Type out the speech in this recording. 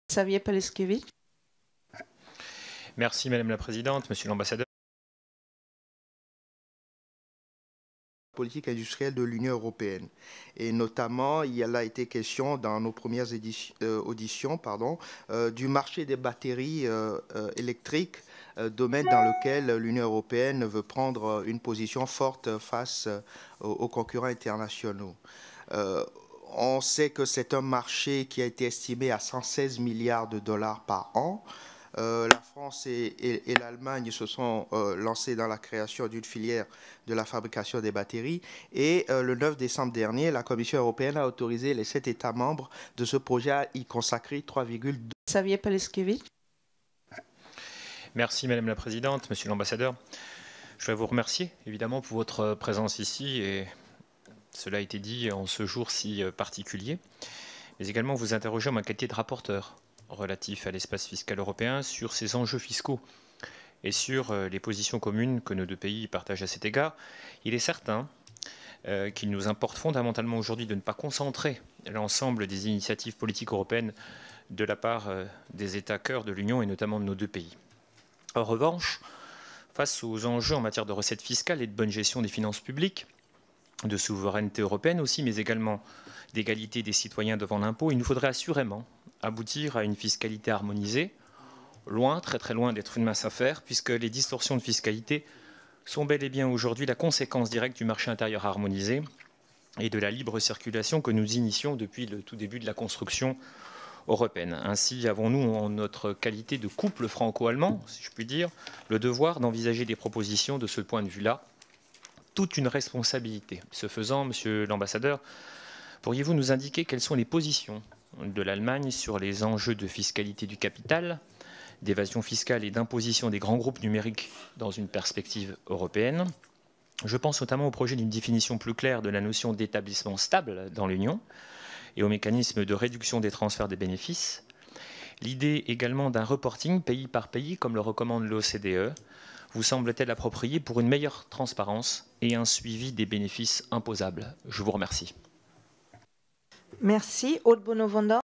Xavier Paleskevich. Merci Madame la Présidente, Monsieur l'Ambassadeur. Politique industrielle de l'Union européenne. Et notamment, il a été question dans nos premières auditions du marché des batteries électriques, domaine dans lequel l'Union européenne veut prendre une position forte face aux concurrents internationaux. On sait que c'est un marché qui a été estimé à 116 milliards de dollars par an. La France et l'Allemagne se sont lancés dans la création d'une filière de la fabrication des batteries. Et le 9 décembre dernier, la Commission européenne a autorisé les 7 États membres de ce projet à y consacrer 3,2. Xavier Paleskevich. Merci Madame la Présidente, Monsieur l'Ambassadeur. Je voudrais vous remercier évidemment pour votre présence ici, et cela a été dit en ce jour si particulier, mais également vous interroger en ma qualité de rapporteur relatif à l'espace fiscal européen sur ces enjeux fiscaux et sur les positions communes que nos deux pays partagent à cet égard. Il est certain qu'il nous importe fondamentalement aujourd'hui de ne pas concentrer l'ensemble des initiatives politiques européennes de la part des États cœurs de l'Union et notamment de nos deux pays. En revanche, face aux enjeux en matière de recettes fiscales et de bonne gestion des finances publiques, de souveraineté européenne aussi, mais également d'égalité des citoyens devant l'impôt, il nous faudrait assurément aboutir à une fiscalité harmonisée, loin, très très loin d'être une mince affaire, puisque les distorsions de fiscalité sont bel et bien aujourd'hui la conséquence directe du marché intérieur harmonisé et de la libre circulation que nous initions depuis le tout début de la construction européenne. Ainsi avons-nous, en notre qualité de couple franco-allemand, si je puis dire, le devoir d'envisager des propositions de ce point de vue-là, toute une responsabilité. Ce faisant, Monsieur l'Ambassadeur, pourriez-vous nous indiquer quelles sont les positions de l'Allemagne sur les enjeux de fiscalité du capital, d'évasion fiscale et d'imposition des grands groupes numériques dans une perspective européenne? Je pense notamment au projet d'une définition plus claire de la notion d'établissement stable dans l'Union et au mécanisme de réduction des transferts des bénéfices. L'idée également d'un reporting pays par pays, comme le recommande l'OCDE, vous semble-t-elle appropriée pour une meilleure transparence et un suivi des bénéfices imposables? Je vous remercie. Merci. Aude Bonovanda.